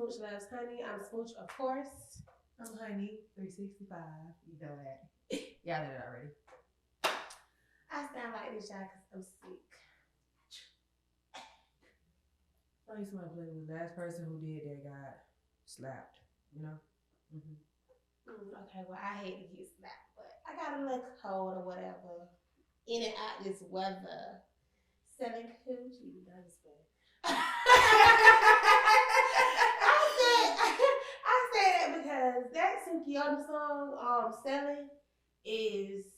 Smooch Loves Honey. I'm Smooch, of course. I'm Honey, 365. You know that. Y'all know that already. I sound like this, y'all, because I'm sick. I used to want to play with the last person who did that got slapped, you know? Okay, well, I hate to get slapped, but I got a little cold or whatever. In and out this weather. Selling coochie. That was funny. I said that because that Situationships song, Selling, it's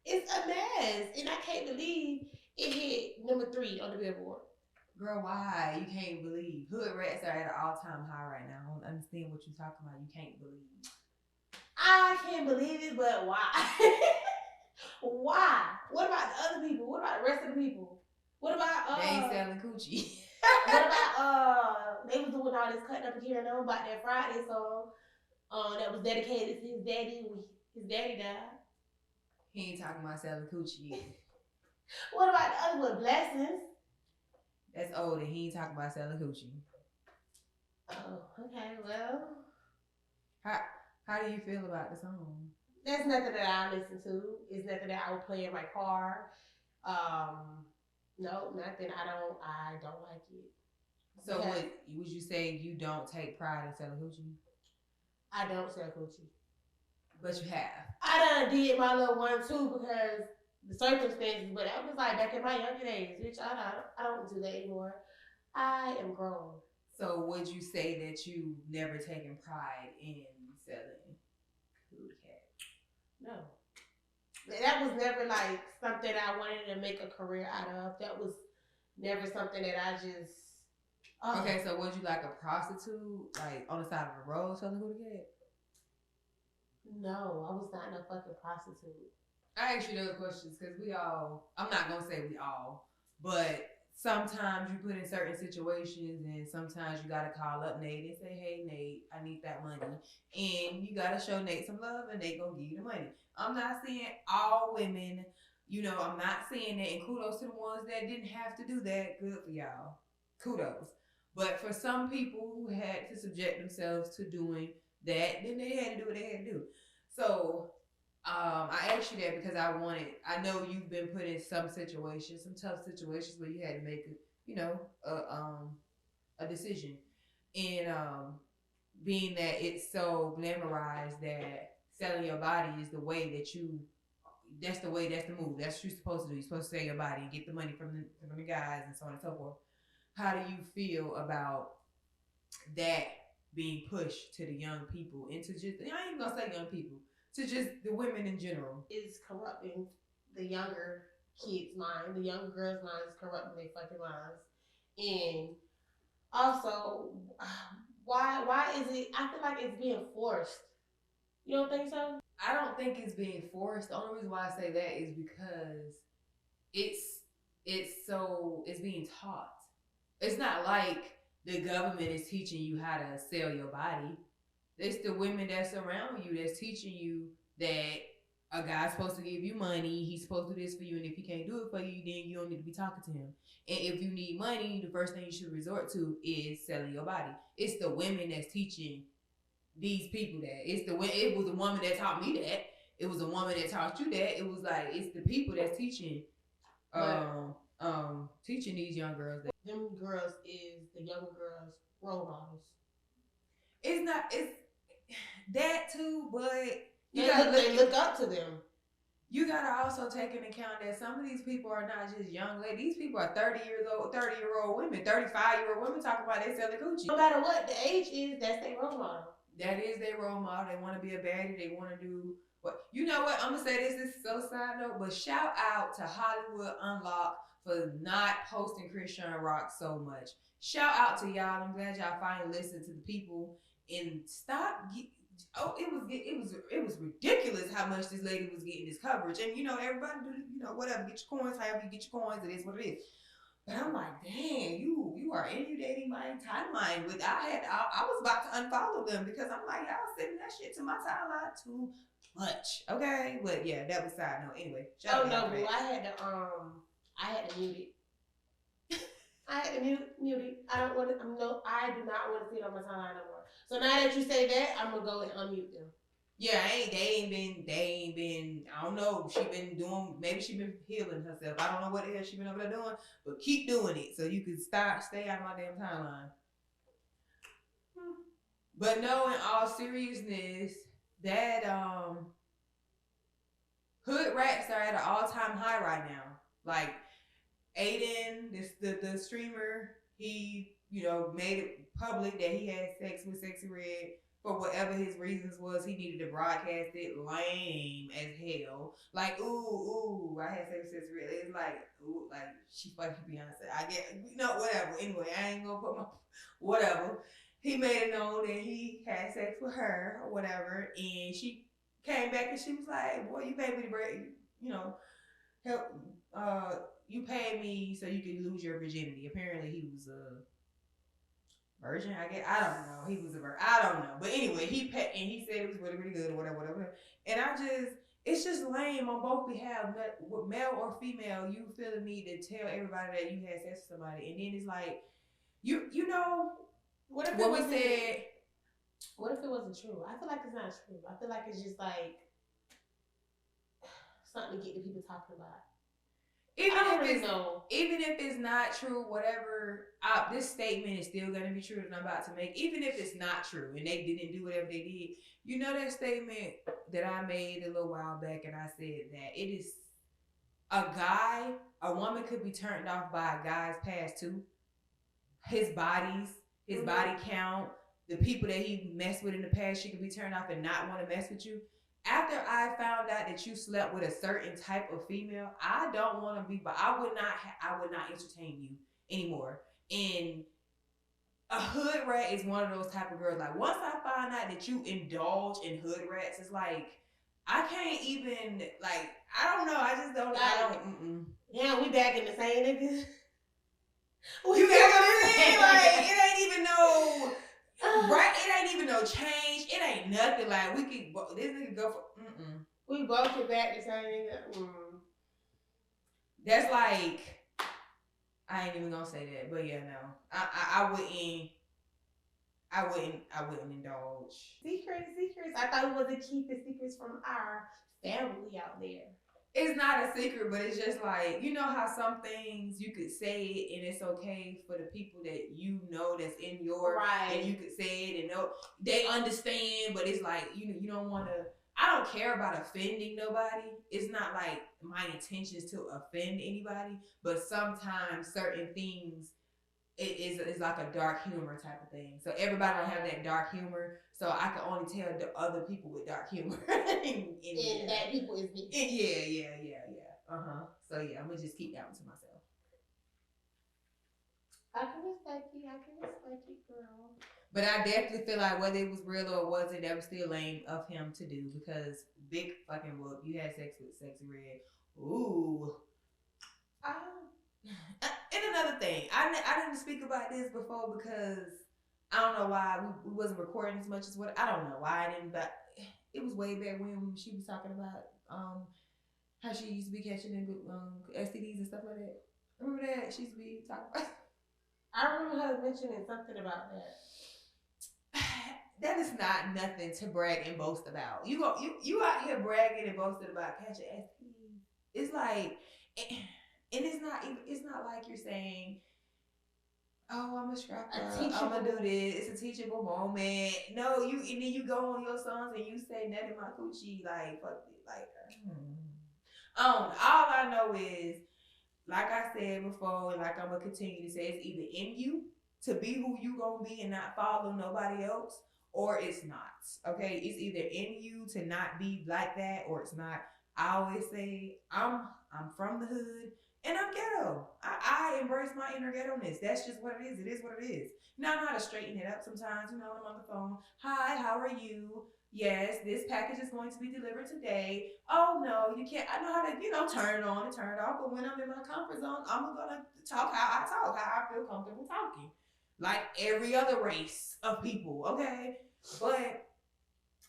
a mess. And I can't believe it hit number 3 on the Billboard. Girl, why? You can't believe. Hood rats are at an all-time high right now. I don't understand what you're talking about. You can't believe. I can't believe it, but why? Why? What about the other people? What about the rest of the people? What about they ain't selling coochie. What about they was doing all this cutting up and carrying on about that Friday song that was dedicated to his daddy when his daddy died. He ain't talking about selling coochie yet. What about the other one, Blessings? That's old and he ain't talking about selling coochie. Oh, okay, well. How do you feel about the song? That's nothing that I listen to. It's nothing that I would play in my car. No, nothing. I don't like it. So would you say you don't take pride in selling coochie? I don't sell coochie. But you have. I done did my little one too because the circumstances, but that was like back in my younger days, which I don't do that anymore. I am grown. So would you say that you've never taken pride in selling coochie? No. That was never like something I wanted to make a career out of. That was never something that I just. Okay, so was you like a prostitute, like on the side of the road selling coochie? No, I was not no fucking prostitute. I asked you those questions because I'm not going to say we all, but sometimes you put in certain situations and sometimes you got to call up Nate and say, hey, Nate, I need that money. And you got to show Nate some love and they going to give you the money. I'm not saying all women, I'm not saying that, and kudos to the ones that didn't have to do that. Good for y'all. Kudos. But for some people who had to subject themselves to doing that, then they had to do what they had to do. So I asked you that because I know you've been put in some situations, some tough situations where you had to make a decision. And being that it's so glamorized that selling your body is the way that's the move. That's what you're supposed to do. You're supposed to sell your body and get the money from the guys and so on and so forth. How do you feel about that being pushed to the young people and to just, I ain't even gonna say young people, to just the women in general? It's corrupting the younger kids' mind. The younger girls' minds is corrupting their fucking minds. And also, why is it, I feel like it's being forced. You don't think so? I don't think it's being forced. The only reason why I say that is because it's being taught. It's not like the government is teaching you how to sell your body. It's the women that's around you that's teaching you that a guy's supposed to give you money. He's supposed to do this for you. And if he can't do it for you, then you don't need to be talking to him. And if you need money, the first thing you should resort to is selling your body. It's the women that's teaching these people that. It was a woman that taught me that. It was a woman that taught you that. It was like, it's the people that's teaching teaching these young girls that. Them girls is the young girls' role models. It's that too, but they look up to them. You gotta also take into account that some of these people are not just young ladies. These people are 30-year-old women, 35-year-old women talking about they selling coochie. No matter what the age is, that's their role model. That is their role model. They want to be a baddie. They want to do what? You know what? I'm gonna say this is so side note, but shout out to Hollywood Unlocked for not posting Christian Rock so much. Shout out to y'all. I'm glad y'all finally listened to the people and stop. It was ridiculous how much this lady was getting this coverage, and everybody do whatever, get your coins, however you get your coins. It is what it is. But I'm like, dang, you are inundating my timeline with. I was about to unfollow them because I'm like, y'all sending that shit to my timeline too much. Okay, but yeah, that was side note. Anyway, I had to mute it. I had to mute it. I don't want to. I do not want to see it on my timeline no more. So now that you say that, I'm gonna go and unmute them. Yeah, they ain't been, I don't know, maybe she been healing herself. I don't know what the hell she been over there doing, but keep doing it so you can stay out of my damn timeline. But no, in all seriousness, that hood rats are at an all-time high right now. Like Aiden, the streamer, he, made it public that he had sex with Sexy Red for whatever his reasons was. He needed to broadcast it. Lame as hell. Like, ooh, I had sex with Sexy Red. It's like, ooh, like she fucking Beyonce. I get, whatever. Anyway, I ain't gonna put my whatever. He made it known that he had sex with her or whatever, and she came back and she was like, "Boy, you paid me to break, help. You paid me so you could lose your virginity." Apparently, he was a virgin. I guess I don't know. He was a virgin. I don't know. But anyway, he said it was really, really good, or whatever. And it's just lame on both behalf, male or female. You feel the need to tell everybody that you had sex with somebody, and then it's like, you know. What if What if it wasn't true? I feel like it's not true. I feel like it's just like something to get the people talking about. Even if it's not true, whatever, this statement is still going to be true that I'm about to make. Even if it's not true and they didn't do whatever they did, that statement that I made a little while back, and I said that it is a woman could be turned off by a guy's past too. His body count, the people that he messed with in the past, she could be turned off and not want to mess with you. After I found out that you slept with a certain type of female, I don't want to be, but I would not entertain you anymore. And a hood rat is one of those type of girls. Like, once I find out that you indulge in hood rats, it's like, I can't even, like, I don't know. I just don't. Yeah, we back in the same niggas. You get what I'm saying? Like, it ain't even no right. It ain't even no change. It ain't nothing. Like, this nigga go for. We both get back the same nigga. That's like, I ain't even gonna say that, but yeah, no, I wouldn't indulge. Secrets. I thought we wasn't keeping secrets from our family out there. It's not a secret, but it's just like, you know how some things you could say it and it's okay for the people that that's in your right, and you could say it and they understand, but it's like you don't want to. I don't care about offending nobody. It's not like my intention is to offend anybody, but sometimes certain things is like a dark humor type of thing. So everybody don't have that dark humor. So I can only tell the other people with dark humor. and that people is me. Yeah. So yeah, I'm gonna just keep that one to myself. I can respect you, girl. But I definitely feel like whether it was real or wasn't, that was still lame of him to do, because big fucking whoop, you had sex with Sexy Red. Ooh. And another thing, I didn't speak about this before because I don't know why we wasn't recording as much as what, I don't know why I didn't, but it was way back when she was talking about how she used to be catching STDs and stuff like that. Remember that? She used to be talking about. I remember her mentioning something about that. That is not nothing to brag and boast about. You out here bragging and boasting about catching STDs. It's like, and it's not like you're saying, "Oh, I'm a strap up. I'm gonna do this." It's a teachable moment. No, and then you go on your songs and you say, "Nutty my coochie," like fuck it, like. All I know is, like I said before, and like I'm gonna continue to say, it's either in you to be who you gonna be and not follow nobody else, or it's not. Okay, it's either in you to not be like that, or it's not. I always say I'm from the hood and I'm ghetto. I embrace my inner ghetto-ness. That's just what it is. It is what it is. Now I know how to straighten it up sometimes. I'm on the phone. Hi, how are you? Yes, this package is going to be delivered today. Oh no, you can't. I know how to, turn it on and turn it off. But when I'm in my comfort zone, I'm gonna talk how I talk, how I feel comfortable talking, like every other race of people. Okay, but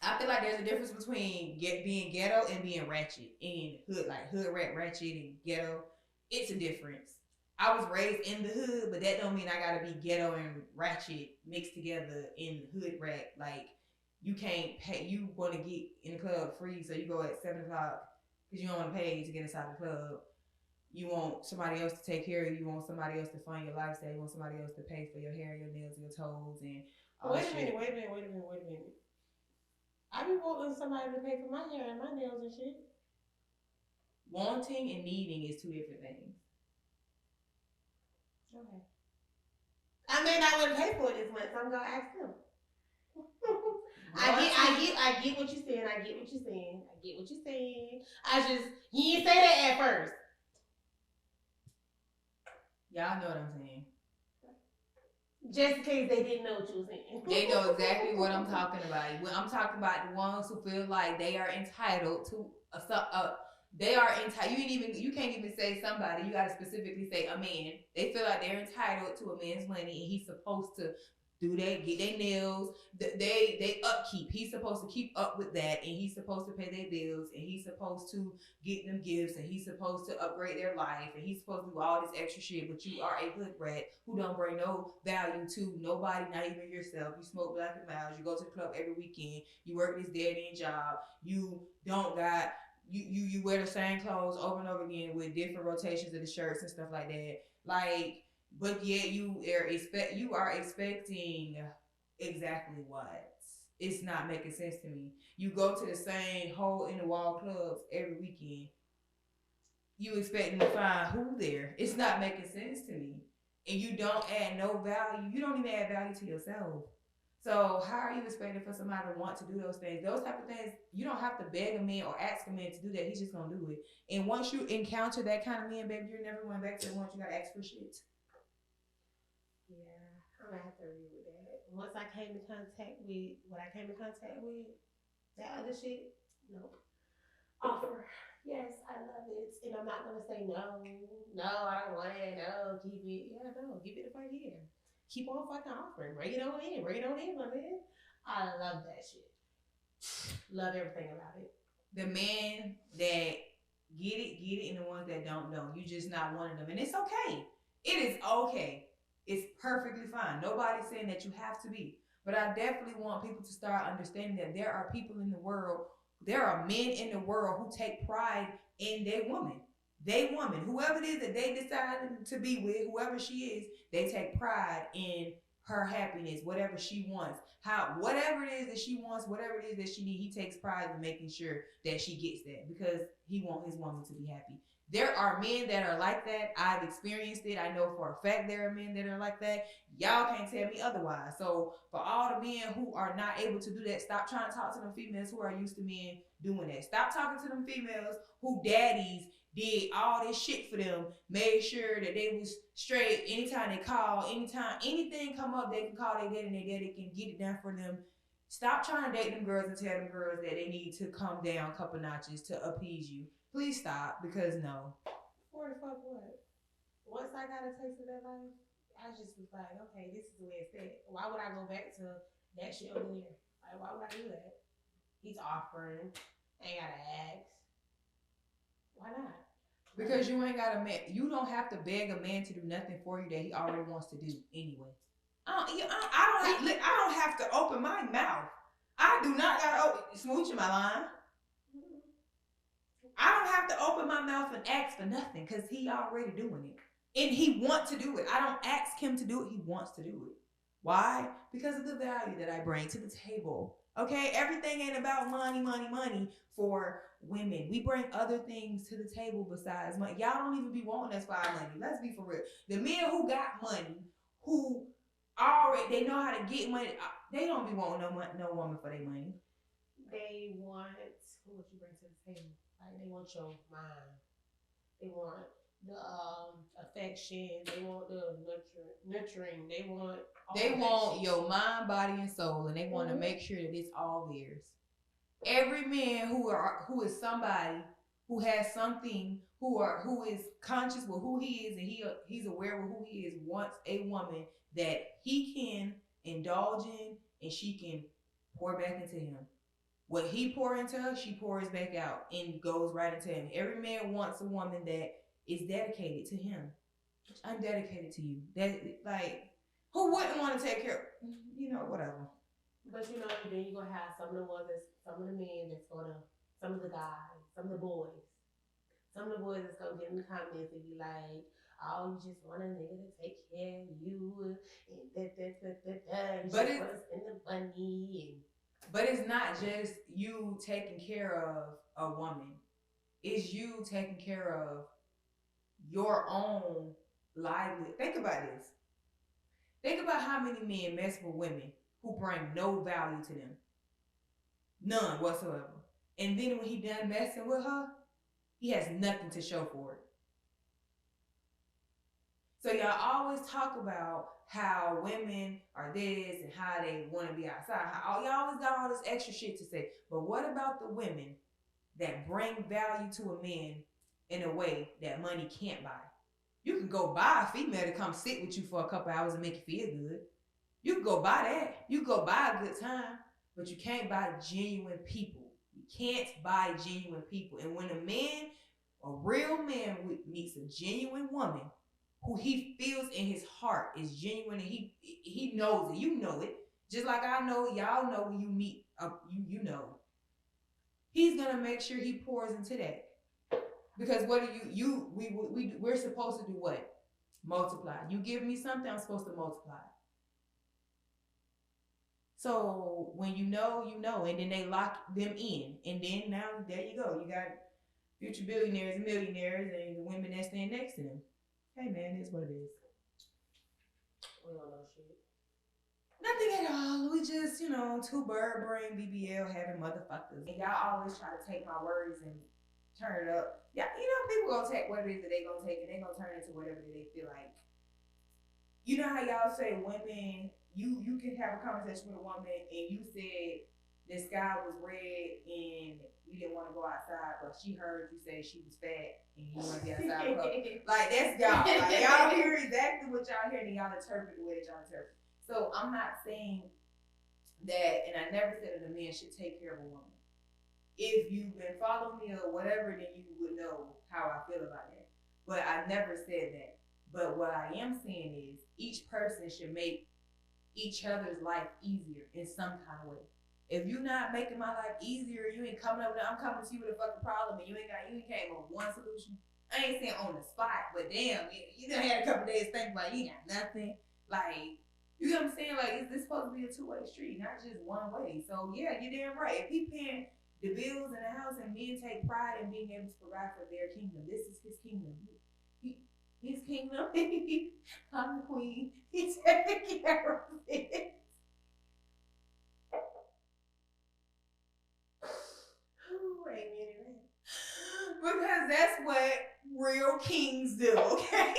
I feel like there's a difference between being ghetto and being ratchet, and hood rat ratchet and ghetto. It's a difference. I was raised in the hood, but that don't mean I gotta be ghetto and ratchet mixed together in hood rat. Like you can't pay. You want to get in the club free, so you go at 7 o'clock because you don't want to pay to get inside the club. You want somebody else to take care of you. You want somebody else to fund your lifestyle. You want somebody else to pay for your hair, your nails, your toes, and all Wait that a minute, shit. wait a minute, wait a minute, wait a minute. I be wanting somebody to pay for my hair and my nails and shit. Wanting and needing is two different things. Okay. I may not want to pay for it this month, so I'm gonna ask them. I get what you're saying. I get what you're saying. I get what you're saying. I just you didn't say that at first. Y'all know what I'm saying. Just in case they didn't know what you were saying. They know exactly what I'm talking about. I'm talking about the ones who feel like they are entitled to they are entitled. You can't even say somebody. You gotta specifically say a man. They feel like they're entitled to a man's money, and he's supposed to get their nails, they upkeep. He's supposed to keep up with that, and he's supposed to pay their bills, and he's supposed to get them gifts, and he's supposed to upgrade their life, and he's supposed to do all this extra shit. But you are a hood rat who don't bring no value to nobody, not even yourself. You smoke black and miles. You go to the club every weekend. You work this dead end job. You don't got you wear the same clothes over and over again with different rotations of the shirts and stuff like that. Like, but yet you are expecting exactly what? It's not making sense to me. You go to the same hole in the wall clubs every weekend. You expecting to find who there? It's not making sense to me. And you don't add no value. You don't even add value to yourself. So how are you expecting for somebody to want to do those things? Those type of things, you don't have to beg a man or ask a man to do that. He's just gonna do it. And once you encounter that kind of man, baby, you're never going back to the ones you gotta ask for shit. Yeah, I'm gonna have to agree with that. Once I came in contact with what I came in contact with, that other shit, nope. Offer. Yes, I love it. And I'm not gonna say no. No, I don't want it. No, keep it. Yeah, no, keep it the fuck here. Keep on fucking offering. Bring it on in. Bring it on in, my man. I love that shit. Love everything about it. The men that get it, and the ones that don't. You just not one of them. And it's okay. It is okay. It's perfectly fine. Nobody's saying that you have to be. But I definitely want people to start understanding that there are people in the world, there are men in the world who take pride in their woman. They woman, whoever it is that they decide to be with, whoever she is, they take pride in her happiness, whatever she wants. Whatever it is that she wants, whatever it is that she needs, he takes pride in making sure that she gets that because he wants his woman to be happy. There are men that are like that. I've experienced it. I know for a fact there are men that are like that. Y'all can't tell me otherwise. So for all the men who are not able to do that, stop trying to talk to them females who are used to men doing that. Stop talking to them females who daddies did all this shit for them, made sure that they was straight anytime they call, anytime anything come up, they can call their daddy and their daddy can get it done for them. Stop trying to date them girls and tell them girls that they need to come down a couple notches to appease you. Please stop, because no. For the fuck what? Once I got a taste of that life, I just was like, okay, this is the way it's set. Why would I go back to that shit over there? Like, why would I do that? He's offering. Ain't gotta ask. Why not? Because you ain't got a man. You don't have to beg a man to do nothing for you that he already wants to do anyway. I don't have to open my mouth. I do not gotta open. Smooch in my line. I don't have to open my mouth and ask for nothing because he already doing it. And he wants to do it. I don't ask him to do it. He wants to do it. Why? Because of the value that I bring to the table. Okay? Everything ain't about money for women. We bring other things to the table besides money. Y'all don't even be wanting us for our money. Let's be for real. The men who got money, who already, they know how to get money, they don't be wanting no woman for their money. They want what you bring to the table. Like, they want your mind. They want the affection. They want the nurturing. They want your mind, body, and soul, and they want to make sure that it's all theirs. Every man who is somebody who has something, who is conscious with who he is, and he's aware of who he is, wants a woman that he can indulge in and she can pour back into him. What he pours into her, she pours back out and goes right into him. Every man wants a woman that is dedicated to him. I'm dedicated to you. That like, who wouldn't want to take care? Whatever. But then you're gonna have some of the men that's gonna, some of the guys, some of the boys, that's gonna get in the comments and be like, "Oh, you just want a nigga to take care of you, and that. You But just want to spend the money." But it's not just you taking care of a woman. It's you taking care of your own livelihood. Think about this. Think about how many men mess with women who bring no value to them. None whatsoever. And then when he done messing with her, he has nothing to show for it. So y'all always talk about how women are this and how they want to be outside. Y'all always got all this extra shit to say. But what about the women that bring value to a man in a way that money can't buy? You can go buy a female to come sit with you for a couple hours and make you feel good. You can go buy that. You can go buy a good time. But you can't buy genuine people. You can't buy genuine people. And when a real man meets a genuine woman, who he feels in his heart is genuine, and he knows it. You know it. Just like I know, y'all know when you meet, you know. He's gonna make sure he pours into that. Because what do we're supposed to do what? Multiply. You give me something, I'm supposed to multiply. So when you know, and then they lock them in, and then now there you go. You got future billionaires and millionaires, and the women that stand next to them. Hey man, it is what it is. We don't know shit. Nothing at all. We just, two bird brain BBL having motherfuckers. And y'all always try to take my words and turn it up. Yeah, people gonna take what it is that they gonna take, and they gonna turn it into whatever they feel like. You know how y'all say women, you can have a conversation with a woman and you said the sky was red and you didn't want to go outside, but she heard you say she was fat and you want to be outside with her. Like, that's y'all. Like, y'all hear exactly what y'all hear and y'all interpret the way that y'all interpret. So I'm not saying that, and I never said that a man should take care of a woman. If you've been following me or whatever, then you would know how I feel about that. But I never said that. But what I am saying is each person should make each other's life easier in some kind of way. If you're not making my life easier, you ain't coming up with, I'm coming to you with a fucking problem and you ain't came up with one solution. I ain't saying on the spot, but damn, you done had a couple days thinking about you ain't got nothing. Like, you know what I'm saying? Like, is this supposed to be a two-way street, not just one way? So yeah, you're damn right. If he paying the bills in the house and men take pride in being able to provide for their kingdom, this is his kingdom. His kingdom, I'm the queen. He's taking care of it. Amen. Because that's what real kings do, okay?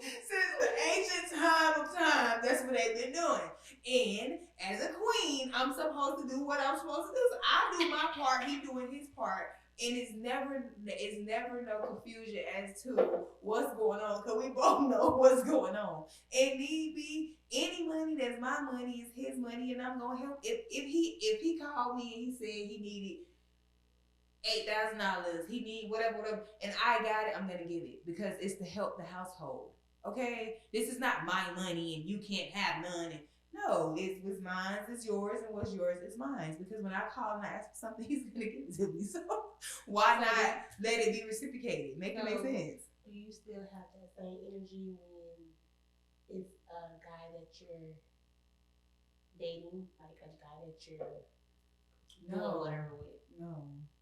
Since the ancient time of time, that's what they've been doing. And as a queen, I'm supposed to do what I'm supposed to do. So I do my part, he doing his part. And it's never no confusion as to what's going on, because we both know what's going on. And need be any money that's my money is his money, and I'm gonna help. If he called me and he said he needed $8,000, he need whatever, and I got it, I'm gonna give it because it's to help the household. Okay, this is not my money and you can't have none. And no, it's mine, it's yours, and what's yours is mine. Because when I call and I ask for something, he's gonna give it to me. So why not let it be reciprocated? Make it make sense. Do you still have that same energy when it's a guy that you're dating, like a guy that you're doing whatever with? No,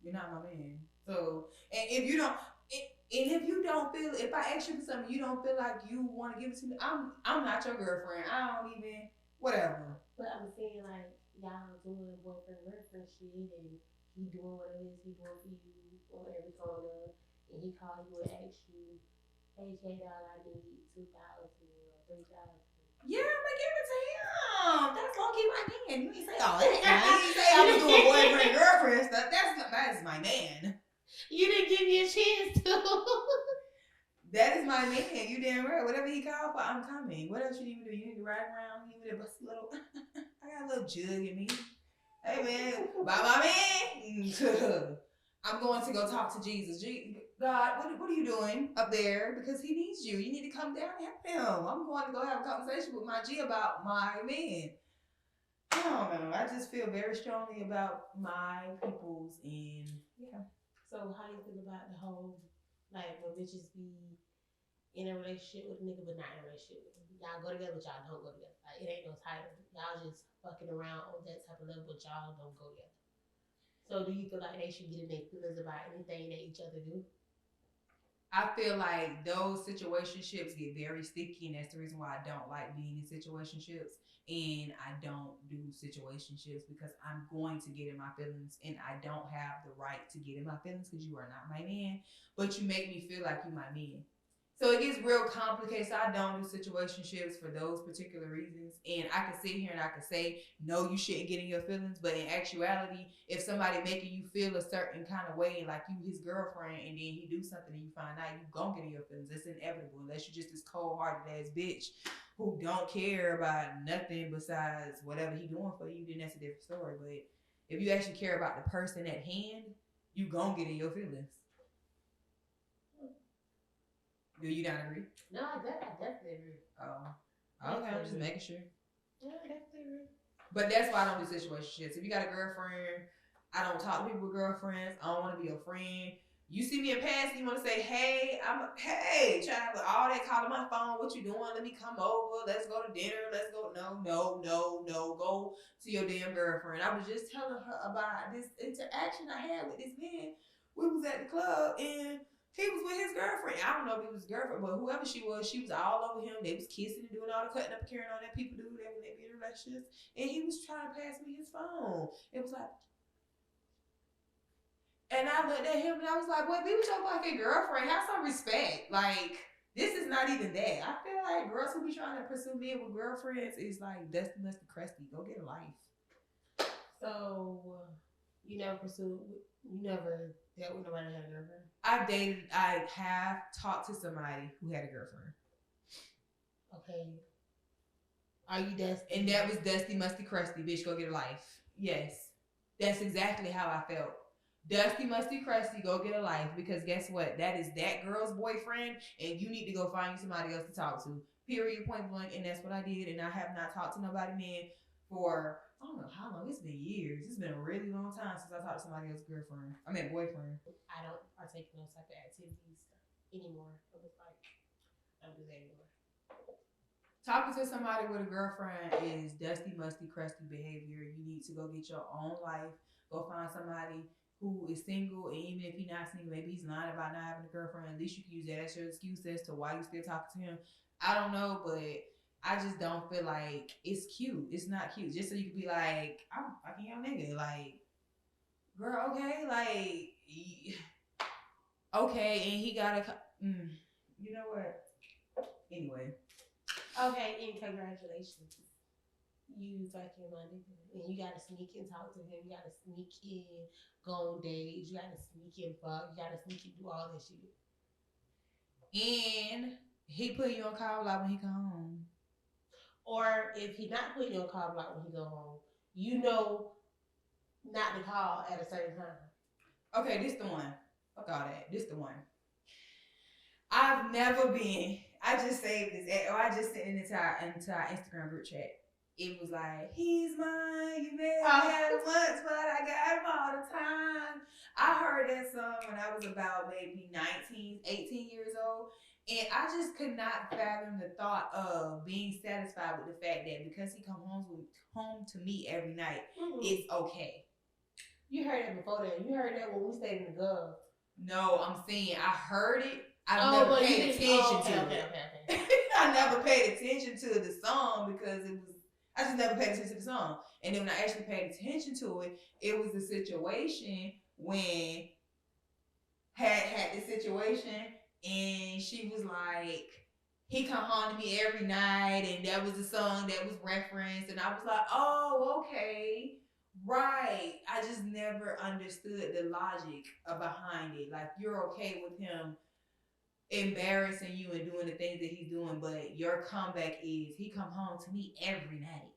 you're not my man. So, and if you don't feel, if I ask you for something, you don't feel like you want to give it to me, I'm not your girlfriend. I don't even. Whatever. But I'm saying, like, y'all doing boyfriend girlfriend shit, and he doing what it is he doing for you on every corner, and he call you and ask you, "Hey, K-Doll, I need $2,000 or $3,000." Yeah, I'm gonna give it to him. That's low key my man. You ain't say all that. You ain't say I was doing boyfriend girlfriend stuff. That's my man. You didn't give me a chance to. That is my man. You damn right. Whatever he called for, I'm coming. What else you need to do? You need to ride around. You need to bust a little. I got a little jug in me. Hey man, by my man. I'm going to go talk to Jesus. God, what are you doing up there? Because he needs you. You need to come down and help him. I'm going to go have a conversation with my G about my man. I don't know. I just feel very strongly about my peoples and yeah. So how you feel about the whole like when bitches be in a relationship with a nigga but not in a relationship with him? Y'all go together, but y'all don't go together. Like it ain't no title. Y'all just fucking around on that type of level, but y'all don't go together. So do you feel like they should get in their feelings about anything that each other do? I feel like those situationships get very sticky, and that's the reason why I don't like being in situationships. And I don't do situationships because I'm going to get in my feelings, and I don't have the right to get in my feelings because you are not my man, but you make me feel like you my man. So it gets real complicated. So I don't do situationships for those particular reasons. And I can sit here and I can say, no, you shouldn't get in your feelings. But in actuality, if somebody making you feel a certain kind of way, like you his girlfriend, and then he do something and you find out, you gon' get in your feelings. It's inevitable unless you're just this cold-hearted ass bitch who don't care about nothing besides whatever he doing for you, then that's a different story. But if you actually care about the person at hand, you gon' get in your feelings. Do you not agree? No, I definitely agree. Oh, okay. I'm just making sure. Yeah, I definitely agree. But that's why I don't do situationships. If you got a girlfriend, I don't talk to people with girlfriends. I don't want to be your friend. You see me in passing, you want to say, hey, child, with all that calling my phone, what you doing? Let me come over. Let's go to dinner. Let's go. No. Go to your damn girlfriend. I was just telling her about this interaction I had with this man. We was at the club and he was with his girlfriend. I don't know if it was his girlfriend, but whoever she was all over him. They was kissing and doing all the cutting up and carrying on that people do that when they be in relationships. And he was trying to pass me his phone. It was like, and I looked at him and I was like, boy, be with your fucking girlfriend. Have some respect. Like, this is not even that. I feel like girls who be trying to pursue men with girlfriends is like dusty, musty, crusty. Go get a life. So, you never dealt with nobody that had a girlfriend? I have talked to somebody who had a girlfriend. Okay. Are you dusty? And that was dusty, musty, crusty. Bitch, go get a life. Yes. That's exactly how I felt. Dusty, musty, crusty, go get a life. Because guess what? That is that girl's boyfriend, and you need to go find somebody else to talk to. Period, point blank. And that's what I did. And I have not talked to nobody, man, for I don't know how long. It's been years. It's been a really long time since I talked to somebody else's girlfriend. boyfriend. I don't partake in those type of activities anymore. I was like, I don't do that anymore. Talking to somebody with a girlfriend is dusty, musty, crusty behavior. You need to go get your own life. Go find somebody who is single, and even if he's not single, maybe he's lying about not having a girlfriend. At least you can use that as your excuse as to why you still talking to him. I don't know, but I just don't feel like it's cute. It's not cute. Just so you can be like, I'm fucking your nigga. Like, girl, okay, like, okay, and he gotta, you know what? Anyway. Okay, and congratulations. You fucking my nigga. And you gotta sneak and talk to him. You gotta sneak in, go on dates. You gotta sneak in fuck. You gotta sneak and do all that shit. And he put you on call block when he come home. Or if he not putting you on call block when he go home, you know not to call at a certain time. Okay, this the one. Fuck all that. This the one. I've never been. I just saved this. Or I just sent it into our Instagram group chat. It was like, he's mine. You may have had him once, but I got him all the time. I heard that song when I was about maybe 19, 18 years old. And I just could not fathom the thought of being satisfied with the fact that because he come home to me every night, it's okay. You heard it before that. You heard that when we stayed in the Gov. No, I'm saying I heard it. I never paid attention to it. Okay. I never paid attention to the song because I just never paid attention to the song. And then when I actually paid attention to it, it was a situation when had this situation and she was like, he come home to me every night and that was the song that was referenced and I was like, oh, okay. Right. I just never understood the logic behind it. Like, you're okay with him embarrassing you and doing the things that he's doing, but your comeback is he come home to me every night.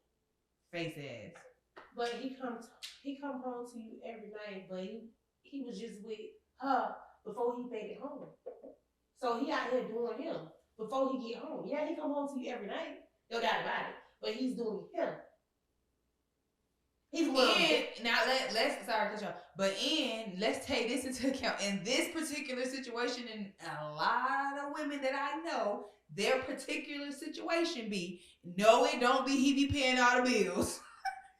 Face ass. But he come home to you every night, but he was just with her before he made it home. So he out here doing him before he get home. Yeah, he come home to you every night. No doubt about it. But he's doing him. He's one of them. And now let's sorry cut you off, but let's take this into account in this particular situation, and a lot of women that I know, their particular situation be no, it don't be he be paying all the bills.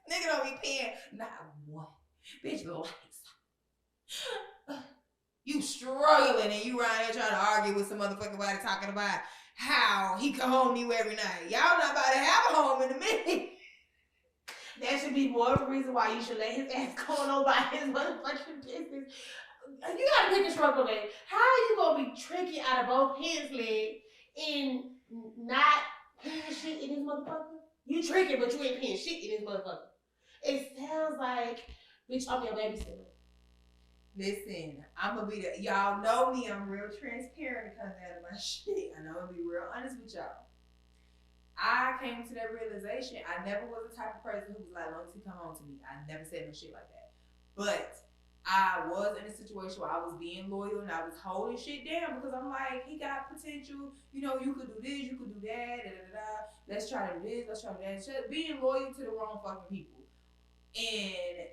Nigga don't be paying not one. Bitch, lights. You struggling and you around here trying to argue with some motherfucking body talking about how he come home to you every night. Y'all not about to have a home in a minute. That should be more of a reason why you should let his ass go on by his motherfucking business. You gotta pick a struggle, man. How are you gonna be tricky out of both his legs and not paying shit in his motherfucker? You tricky, but you ain't paying shit in his motherfucker. It sounds like, bitch, I'm your babysitter. Listen, I'm gonna be the, y'all know me, I'm real transparent and coming out of my shit. And I'm gonna be real honest with y'all. I came to that realization. I never was the type of person who was like, long as he come home to me. I never said no shit like that. But I was in a situation where I was being loyal and I was holding shit down because I'm like, he got potential. You know, you could do this, you could do that, da da da. Let's try to do this, let's try to do that. Just being loyal to the wrong fucking people. And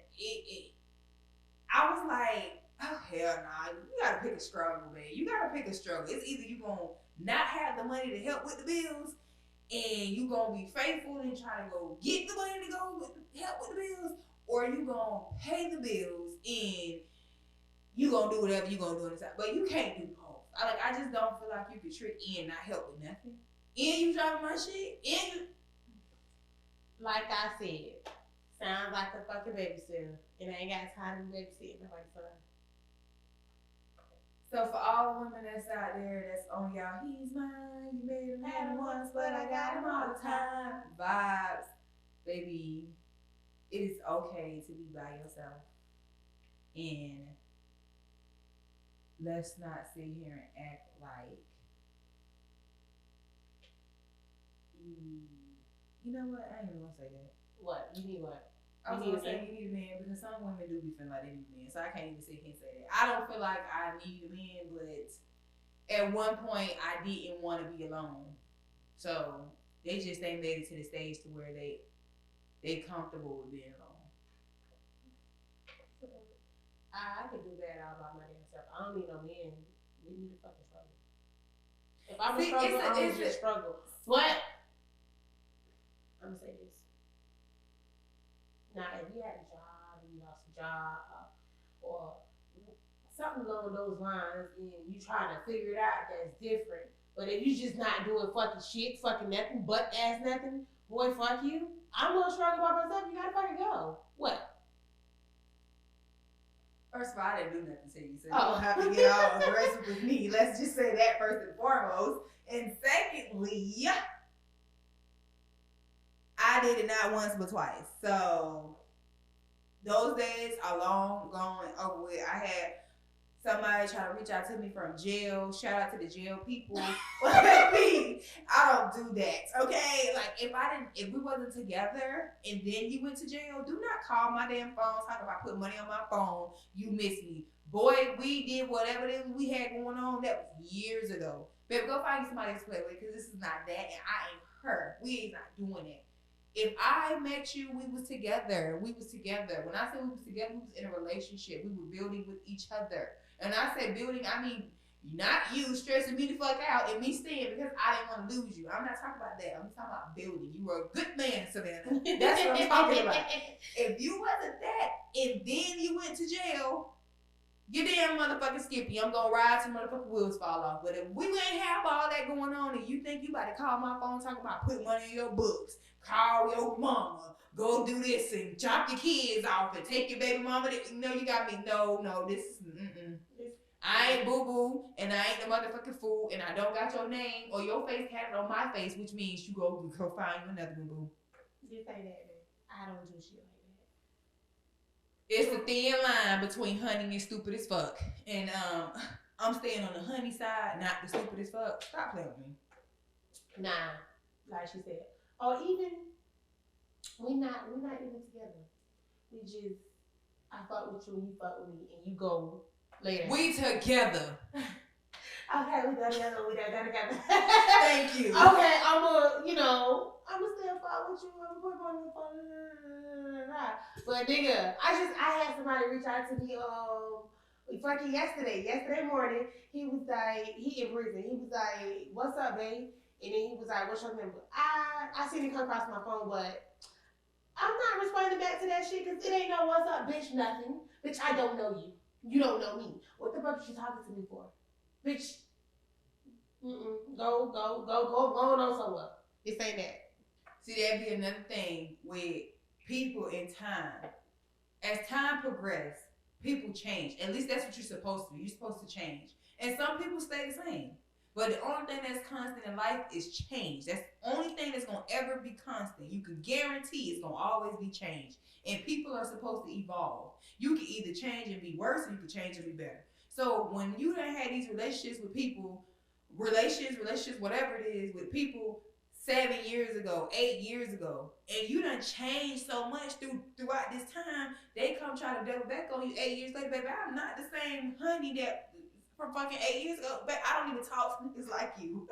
I was like, oh hell nah, you gotta pick a struggle, man. You gotta pick a struggle. It's either you gonna not have the money to help with the bills, and you gonna be faithful and try to go get the money to go with help with the bills, or you gonna pay the bills and you gonna do whatever you gonna do inside. But you can't do both. I just don't feel like you could trick and not help with nothing. And you driving my shit, and you, like I said, sounds like a fucking babysitter. And I ain't got time to babysit nobody, son. So for all women that's out there that's on y'all, he's mine, you made him have once, but I got him all the time. Vibes, baby. It is okay to be by yourself. And let's not sit here and act like you know what? I ain't even gonna say that. What? You need what? I was gonna say you need a man because some women do be feeling like they need a man, so I can't even sit here and say that. I don't feel like I need a man, but at one point I didn't want to be alone, so they just ain't made it to the stage to where they comfortable with being alone. I could do that all by my damn self. I don't need no man. We need to fucking struggle. If I'm a struggle, I'm gonna just struggle. But I'm gonna say this. Now, if you had a job and you lost a job or something along those lines and you trying to figure it out, that's different. But if you just not doing fucking shit, fucking nothing, butt ass nothing, boy, fuck you. I'm gonna struggle by myself. You gotta fucking go. What? First of all, I didn't do nothing to you, so you don't have to get all aggressive with me. Let's just say that first and foremost. And secondly, I did it not once but twice. So those days are long gone over with. I had somebody try to reach out to me from jail. Shout out to the jail people. Me, I don't do that. Okay, like if we wasn't together and then you went to jail, do not call my damn phone talking about putting money on my phone. You miss me, boy. We did whatever it was we had going on. That was years ago. Baby, go find somebody to play with because this is not that, and I ain't her. We ain't not doing it. If I met you, we was together. We was together. When I say we was together, we was in a relationship. We were building with each other. And I say building, I mean not you stressing me the fuck out and me staying because I didn't want to lose you. I'm not talking about that. I'm talking about building. You were a good man, Savannah. That's what I'm talking about. If you wasn't that and then you went to jail, you damn motherfucking Skippy. I'm gonna ride till motherfucking wheels fall off. But if we ain't have all that going on and you think you about to call my phone talking about putting money in your books, call your mama, go do this and drop your kids off and take your baby mama. No, you got me. No, this is, I ain't boo-boo and I ain't the motherfucking fool and I don't got your name or your face tatted on my face, which means you go find you another boo-boo. Just say that, man. I don't do shit like that. It's a thin line between honey and stupid as fuck. And I'm staying on the honey side, not the stupid as fuck. Stop playing with me. Nah, like she said. Or even we not even together. We just I fuck with you and you fuck with me and you go later. We together. Okay, we go together. We go together. Thank you. Okay, I'ma still fuck with you. I'ma put on the phone. But nigga, I had somebody reach out to me fucking yesterday morning. He was like, he in prison. He was like, "What's up, babe?" And then he was like, "What's your number?" I seen it come across my phone, but I'm not responding back to that shit because it ain't no "what's up, bitch," nothing. Bitch, I don't know you. You don't know me. What the fuck is you talking to me for? Bitch, go on somewhere. This ain't that. See, that'd be another thing with people in time. As time progresses, people change. At least that's what you're supposed to be. You're supposed to change. And some people stay the same. But the only thing that's constant in life is change. That's the only thing that's going to ever be constant. You can guarantee it's going to always be change. And people are supposed to evolve. You can either change and be worse, or you can change and be better. So when you done had these relationships with people, relationships, whatever it is, with people 7 years ago, 8 years ago, and you done changed so much throughout this time, they come try to double back on you 8 years later, baby. I'm not the same honey that from fucking 8 years ago, but I don't even talk to niggas like you.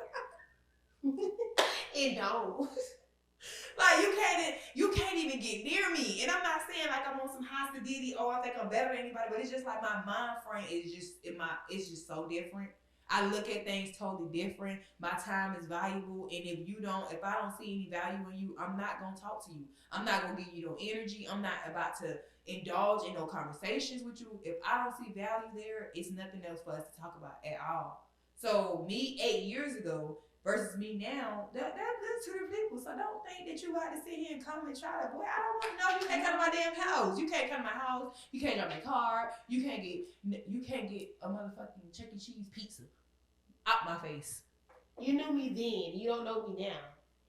It don't. Like you can't even get near me. And I'm not saying like I'm on some hostility or I think I'm better than anybody, but it's just like my mind frame is it's just so different. I look at things totally different. My time is valuable, and if I don't see any value in you, I'm not gonna talk to you. I'm not gonna give you no energy. I'm not about to indulge in no conversations with you. If I don't see value there, it's nothing else for us to talk about at all. So me 8 years ago versus me now, that's two different people. So don't think that you got to sit here and come and try to, boy, I don't want to know. You can't come to my damn house. You can't come to my house. You can't drive my car. You can't get a motherfucking Chuck E. Cheese pizza out my face. You knew me then. You don't know me now.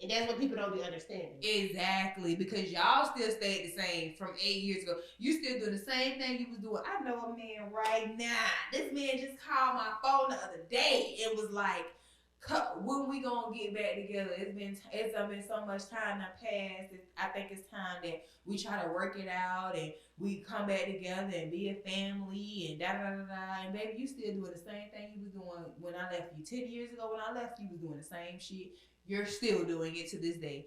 And that's what people don't be understanding. Exactly, because y'all still stayed the same from 8 years ago. You still doing the same thing you was doing. I know a man right now. This man just called my phone the other day. It was like, when we gonna get back together? It's been so much time that passed. I think it's time that we try to work it out and we come back together and be a family and da da da da. And baby, you still doing the same thing you was doing when I left you 10 years ago. When I left you, was doing the same shit. You're still doing it to this day.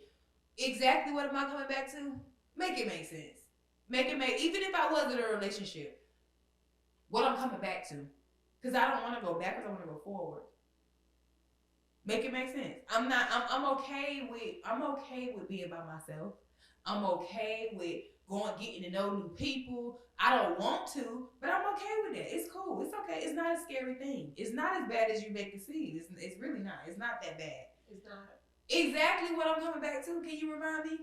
Exactly what am I coming back to? Make it make sense. Even if I was in a relationship, what I'm coming back to. Because I don't want to go backwards, I want to go forward. Make it make sense. I'm okay with being by myself. I'm okay with getting to know new people. I don't want to, but I'm okay with that. It's cool. It's okay. It's not a scary thing. It's not as bad as you make it seem. It's really not. It's not that bad. It's not. Exactly what I'm coming back to. Can you remind me?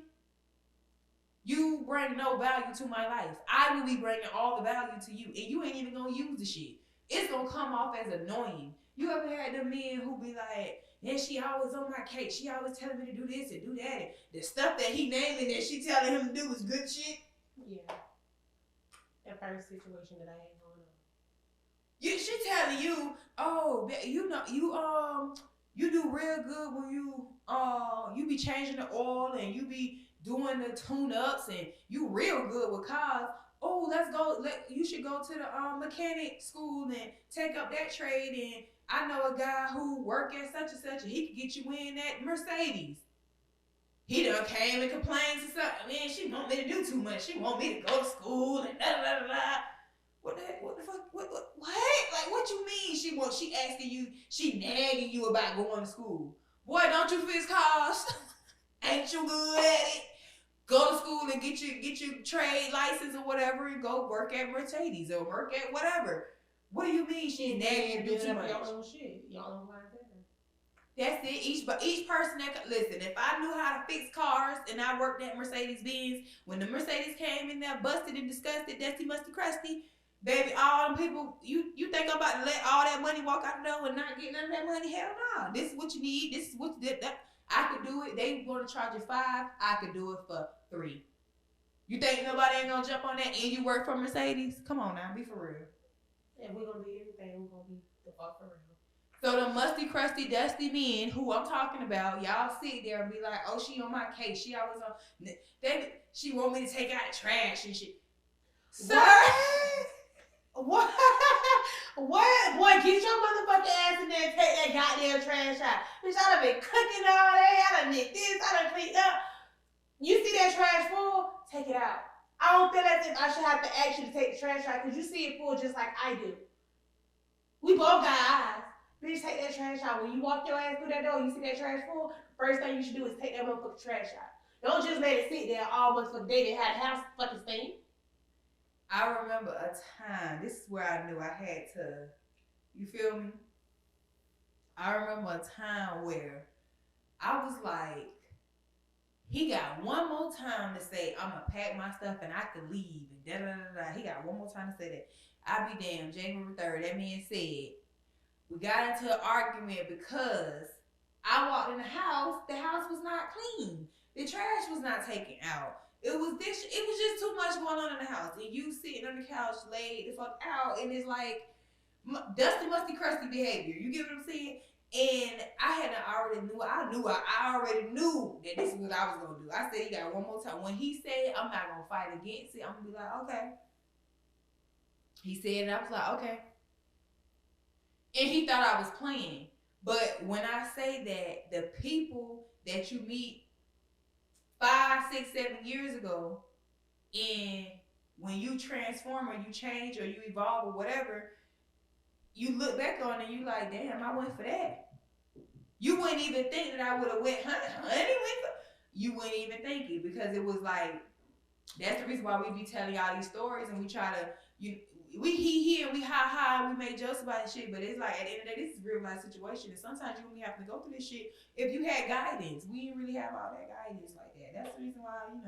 You bring no value to my life. I will be bringing all the value to you, and you ain't even gonna use the shit. It's gonna come off as annoying. You ever had them men who be like, yeah, she always on my case. She always telling me to do this and do that. And the stuff that he naming that she telling him to do is good shit. Yeah. That first situation that I had going on. She telling you, oh, you do real good when you be changing the oil and you be doing the tune-ups and you real good with cars. Oh, you should go to the mechanic school and take up that trade. And I know a guy who work at such and such, and he could get you in that Mercedes. He done came and complained to something. Man, she want me to do too much. She want me to go to school and da da da da. What the fuck? What? Like, what you mean? She asking you, she nagging you about going to school. Boy, don't you fix cars? Ain't you good at it? Go to school and get your trade license or whatever and go work at Mercedes or work at whatever. What do you mean she's nagging you too much? Y'all own shit. Y'all own life. That's it. Each person that listen. If I knew how to fix cars and I worked at Mercedes Benz, when the Mercedes came in there busted and disgusted, dusty, musty, crusty, baby, all them people, you think I'm about to let all that money walk out the door and not get none of that money? Hell no. This is what you need. This is what that I could do it. They gonna charge you $5. I could do it for $3. You think nobody ain't gonna jump on that? And you work for Mercedes? Come on now, be for real. Yeah, we're gonna be everything. We're gonna be the fuck for real. So the musty, crusty, dusty men who I'm talking about, y'all sit there and be like, oh, she on my case. She always on. She want me to take out the trash and shit. Sir. What? What? Boy, get your motherfucking ass in there and take that goddamn trash out. Bitch, I done been cooking all day. I done did this. I done cleaned up. You see that trash full? Take it out. I don't feel as if I should have to ask you to take the trash out because you see it full just like I do. We both got eyes. Bitch, take that trash out. When you walk your ass through that door, you see that trash full, first thing you should do is take that motherfucking trash out. Don't just let it sit there all motherfucking day that had a house fucking stink. I remember a time, this is where I knew I had to, you feel me? I remember a time where I was like, he got one more time to say, I'm going to pack my stuff and I can leave. And da da da da. He got one more time to say that. I be damned, January 3rd, that man said, we got into an argument because I walked in the house was not clean. The trash was not taken out. It was just too much going on in the house. And you sitting on the couch laid the fuck out and it's like dusty, musty, crusty behavior. You get what I'm saying? And I already knew that this is what I was gonna do. I said, you got one more time. When he said, I'm not gonna fight against it, I'm gonna be like, okay. He said, and I was like, okay. And he thought I was playing. But when I say that, the people that you meet 5, 6, 7 years ago, and when you transform or you change or you evolve or whatever, you look back on it and you like, damn, I went for that. You wouldn't even think that I would have went, honey, you wouldn't even think it because it was like, that's the reason why we be telling y'all these stories and we try to, we he and we ha, we make jokes about this shit, but it's like at the end of the day, this is real life situation, and sometimes you only have to go through this shit if you had guidance. We didn't really have all that guidance like that. That's the reason why you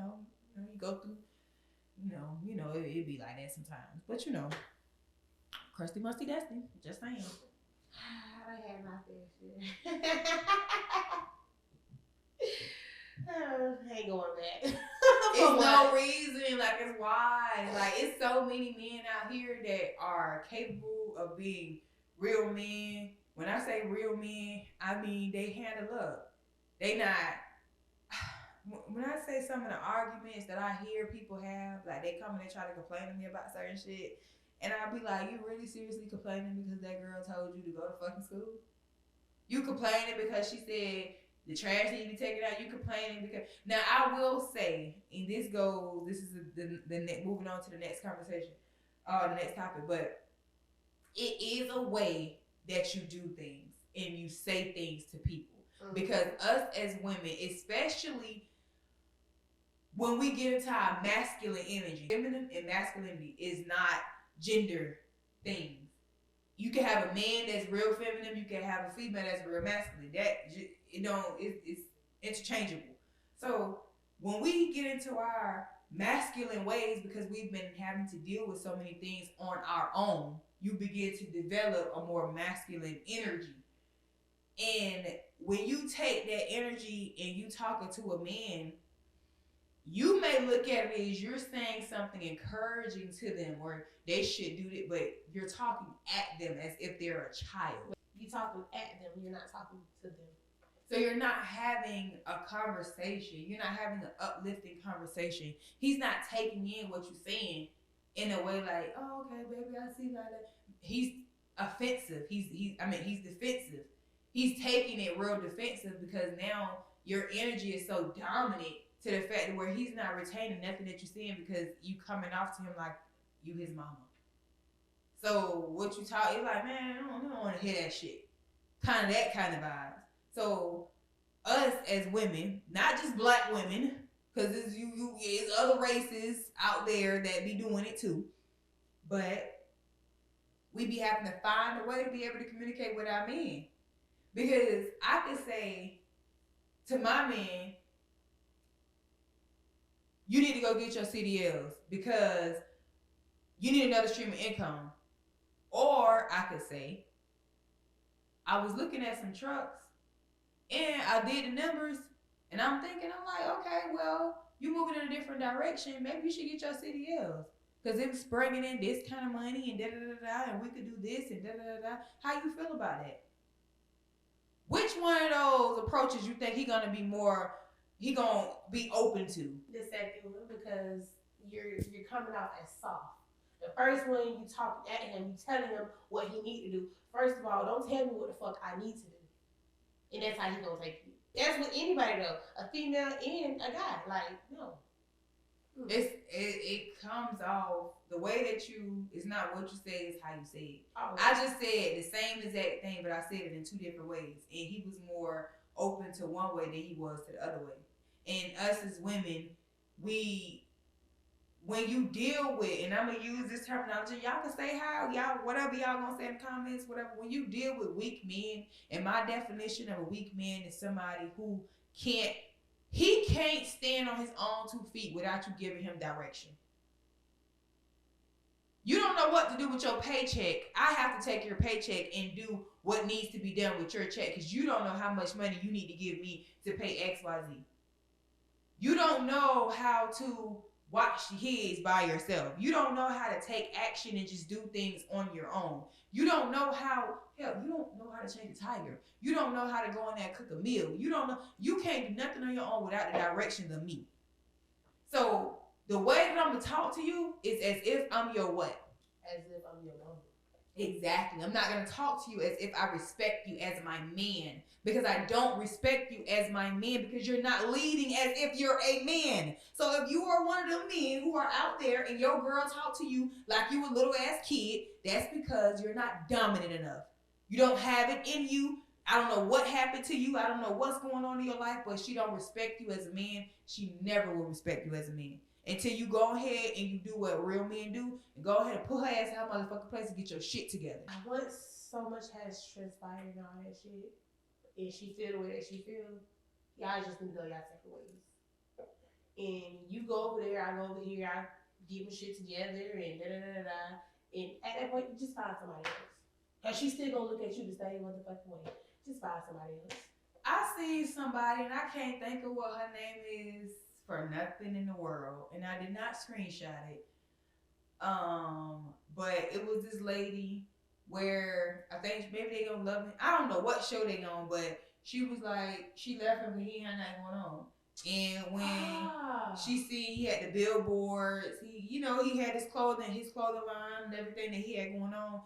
go through, it'd be like that sometimes. But crusty, musty, dusty. Just saying. I had my fair shit. I ain't going back. It's no reason. Like, it's why. Like, it's so many men out here that are capable of being real men. When I say real men, I mean they handle up. They not. When I say some of the arguments that I hear people have, like they come and they try to complain to me about certain shit, and I'll be like, you really seriously complaining because that girl told you to go to fucking school? You complaining because she said the trash need to be taken out? You complaining because... Now, I will say, and this is the moving on to the next conversation, the next topic, but it is a way that you do things and you say things to people. Mm-hmm. Because us as women, especially when we get into our masculine energy, feminine and masculinity is not gender things. You can have a man that's real feminine. You can have a female that's real masculine. It's interchangeable. So when we get into our masculine ways, because we've been having to deal with so many things on our own, you begin to develop a more masculine energy. And when you take that energy and you talking to a man, you may look at it as you're saying something encouraging to them or they should do it, but you're talking at them as if they're a child. You're talking at them, you're not talking to them. So you're not having a conversation. You're not having an uplifting conversation. He's not taking in what you're saying in a way like, oh, okay, baby, I see that. He's offensive. He's defensive. He's taking it real defensive because now your energy is so dominant to the fact where he's not retaining nothing that you're saying because you coming off to him like you his mama. So what you talk, it's like, man, I don't want to hear that shit. Kind of that kind of vibe. So us as women, not just black women, because it's other races out there that be doing it too, but we be having to find a way to be able to communicate with our men. Because I could say to my man, you need to go get your CDLs because you need another stream of income. Or I could say, I was looking at some trucks and I did the numbers and I'm like, okay, well, you moving in a different direction. Maybe you should get your CDLs because it's bringing in this kind of money and da-da-da-da, and we could do this and da-da-da-da. How you feel about that? Which one of those approaches you think he gonna be open to? The second one, because you're coming off as soft. The first one you talk at him, you telling him what he need to do. First of all, don't tell me what the fuck I need to do, and that's how he gonna take you. That's with anybody though, a female and a guy. Like no, it comes off the way that you. It's not what you say; it's how you say it. oh, I just said the same exact thing, but I said it in two different ways, and he was more open to one way than he was to the other way. And us as women, we when you deal with, and I'm gonna use this terminology, y'all can say how y'all whatever y'all gonna say in the comments, whatever. When you deal with weak men, and my definition of a weak man is somebody who can't stand on his own 2 feet without you giving him direction. You don't know what to do with your paycheck. I have to take your paycheck and do what needs to be done with your check because you don't know how much money you need to give me to pay XYZ. You don't know how to watch the kids by yourself. You don't know how to take action and just do things on your own. You don't know how, hell, you don't know how to change a tire. You don't know how to go in there and cook a meal. You don't know, you can't do nothing on your own without the directions of me. So the way that I'm gonna talk to you is as if I'm your what? As if I'm your woman. Exactly. I'm not gonna talk to you as if I respect you as my man. Because I don't respect you as my man because you're not leading as if you're a man. So if you are one of them men who are out there and your girl talk to you like you a little ass kid, that's because you're not dominant enough. You don't have it in you. I don't know what happened to you. I don't know what's going on in your life, but she don't respect you as a man. She never will respect you as a man. Until you go ahead and you do what real men do and go ahead and put her ass in her motherfucking place and get your shit together. Once so much has transpired and all that shit, and she feel the way that she feel, y'all just need to go y'all separate ways. And you go over there, I go over here, I get my shit together, and da da da da. And at that point, just find somebody else. Cause she's still gonna look at you the same motherfucking way. Just find somebody else. I see somebody, and I can't think of what her name is for nothing in the world, and I did not screenshot it. But it was this lady where I think maybe they gonna love me. I don't know what show they on, but she was like, she left him when he had nothing going on. And when she see he had the billboards, he had his clothing line and everything that he had going on.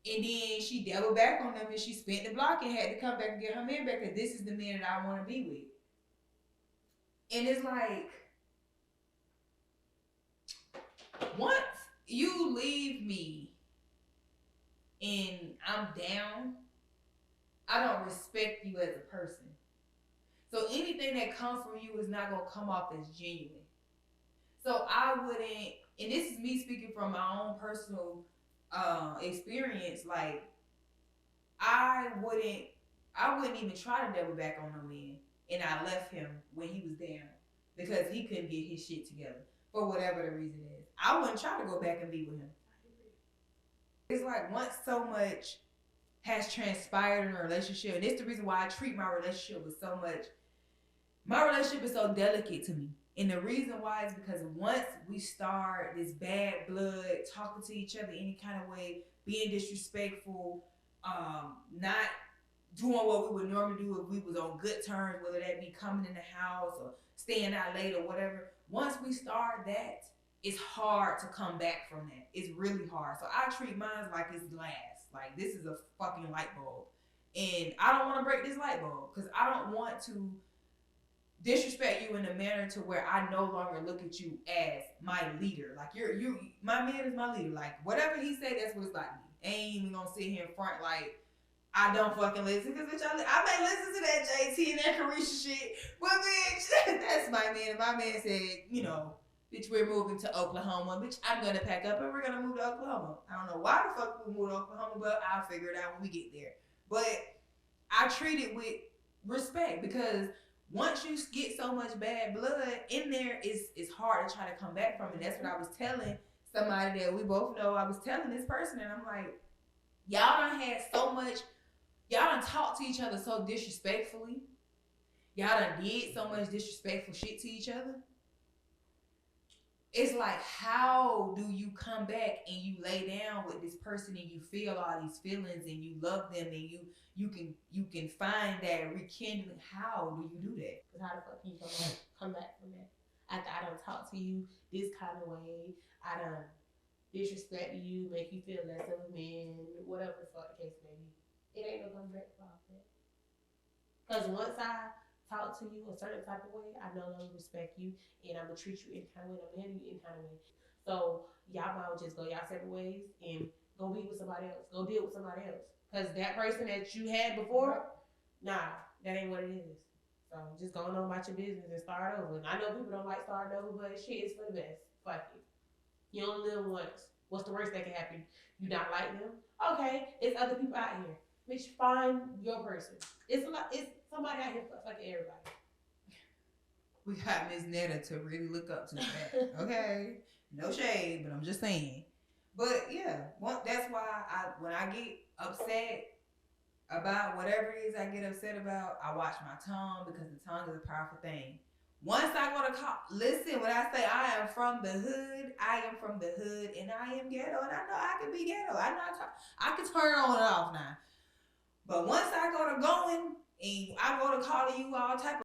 And then she doubled back on them and she spent the block and had to come back and get her man back because this is the man that I want to be with. And it's like, once you leave me and I'm down, I don't respect you as a person. So anything that comes from you is not going to come off as genuine. So I wouldn't, and this is me speaking from my own personal experience, like I wouldn't even try to double back on no man. And I left him when he was down because he couldn't get his shit together for whatever the reason is. I wouldn't try to go back and be with him. It's like once so much has transpired in a relationship, and it's the reason why I treat my relationship with so much. My relationship is so delicate to me. And the reason why is because once we start this bad blood, talking to each other any kind of way, being disrespectful, not doing what we would normally do if we was on good terms, whether that be coming in the house or staying out late or whatever. Once we start that, it's hard to come back from that. It's really hard. So I treat mine like it's glass. Like this is a fucking light bulb. And I don't want to break this light bulb because I don't want to disrespect you in a manner to where I no longer look at you as my leader. Like my man is my leader. Like whatever he say, that's what it's like. Ain't even gonna sit here in front like I don't fucking listen because bitch, I may listen to that JT and that Carisha shit, but bitch, that's my man. And my man said, bitch, we're moving to Oklahoma. Bitch, I'm gonna pack up and we're gonna move to Oklahoma. I don't know why the fuck we moved to Oklahoma, but I'll figure it out when we get there. But I treat it with respect because once you get so much bad blood in there, it's hard to try to come back from it. That's what I was telling somebody that we both know. I was telling this person, and I'm like, y'all done had so much, y'all done talked to each other so disrespectfully. Y'all done did so much disrespectful shit to each other. It's like, how do you come back and you lay down with this person and you feel all these feelings and you love them and you can find that rekindling? How do you do that? Because how the fuck can you come back from that? after I don't talk to you this kind of way, I don't disrespect you, make you feel less of a man, whatever the fuck the case may be. It ain't no coming back from that. Because once I talk to you a certain type of way, I no longer respect you, and I'm gonna treat you any kind of way, and I'm gonna handle you any kind of way. So y'all might just go y'all separate ways and go be with somebody else. Go deal with somebody else. Because that person that you had before, nah, that ain't what it is. So just going on about your business and start over. And I know people don't like starting over, but shit is for the best. Fuck it. You only live once. What's the worst that can happen? You not like them? Okay, it's other people out here. Bitch, find your person. It's a lot. It's somebody out here fucking everybody. We got Miss Netta to really look up to that. Okay, no shade, but I'm just saying. But yeah, that's why when I get upset about whatever it is I get upset about, I watch my tongue because the tongue is a powerful thing. Once I go to listen, when I say I am from the hood, I am from the hood, and I am ghetto, and I know I can be ghetto. I can turn on and off now. But once I go to going, and I go to calling you all type of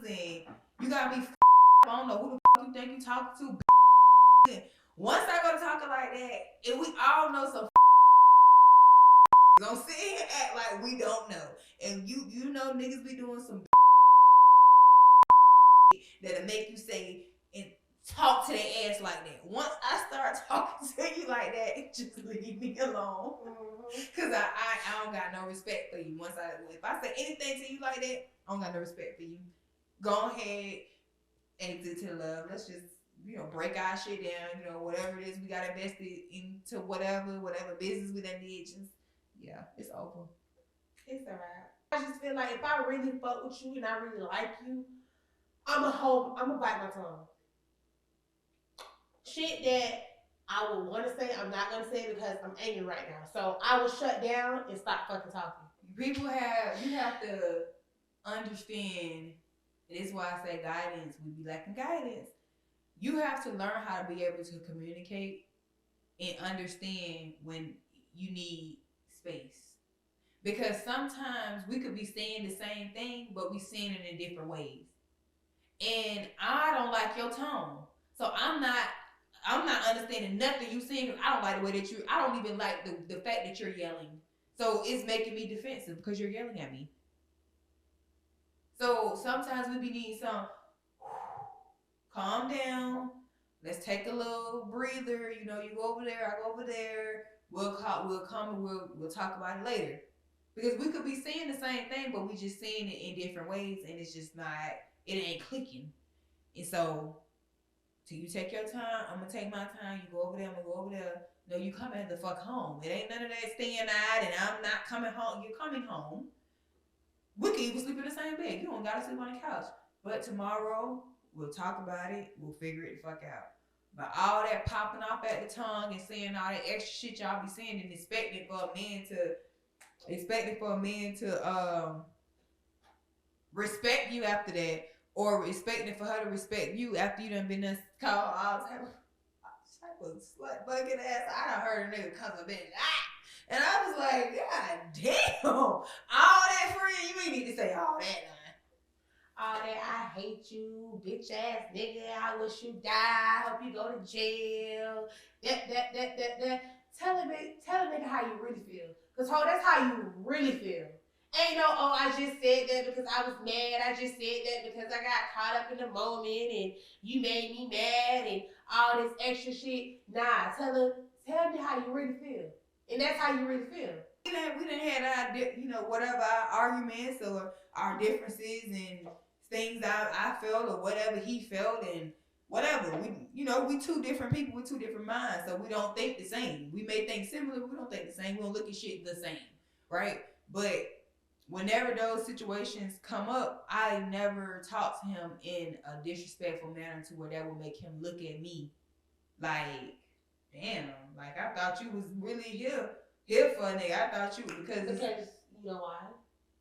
and you got me I don't know who the fuck you think you talking to. Once I go to talking like that, and we all know some don't sit here and act like we don't know. And you know niggas be doing some that'll make you say and talk to their ass like that. Once I start talking to you like that, just leave me alone. Cause I don't got no respect for you. If I say anything to you like that, I don't got no respect for you. Go ahead, exit to love. Let's just break our shit down. Whatever it is we got invested into, whatever business we done did. Just it's over. It's alright. I just feel like if I really fuck with you and I really like you, I'ma bite my tongue. Shit that I would want to say, I'm not gonna say because I'm angry right now. So I will shut down and stop fucking talking. You have to understand. And this is why I say guidance. We be lacking guidance. You have to learn how to be able to communicate and understand when you need space. Because sometimes we could be saying the same thing, but we saying it in different ways. And I don't like your tone. So I'm not understanding nothing you saying because I don't like the way that I don't even like the fact that you're yelling. So it's making me defensive because you're yelling at me. So sometimes we be needing some calm down. Let's take a little breather. You go over there, I go over there. We'll come and we'll talk about it later. Because we could be saying the same thing, but we just saying it in different ways, and it's just not. It ain't clicking. And so, till you take your time, I'm gonna take my time. You go over there, I'm gonna go over there. No, you coming the fuck home. It ain't none of that staying out, and I'm not coming home. You're coming home. We can even sleep in the same bed. You don't gotta sleep on the couch. But tomorrow, we'll talk about it. We'll figure it the fuck out. But all that popping off at the tongue and saying all that extra shit y'all be saying and expecting for a man to respect you after that, or expecting for her to respect you after you done been called all type of slut bucket ass. I done heard a nigga come a bitch. And I was like, God damn, all that friend, you ain't need to say all that now. All that, I hate you, bitch ass nigga, I wish you die, hope you go to jail, that. Tell a nigga how you really feel. Because that's how you really feel. Ain't no, I just said that because I was mad. I just said that because I got caught up in the moment and you made me mad and all this extra shit. Nah, tell me how you really feel. And that's how you really feel. We done had our, whatever our arguments or our differences and things I felt or whatever he felt and whatever. We two different people with two different minds, so we don't think the same. We may think similar, but we don't think the same. We don't look at shit the same, right? But whenever those situations come up, I never talk to him in a disrespectful manner to where that would make him look at me like, damn, like I thought you was really here for a nigga. I thought you because you know why?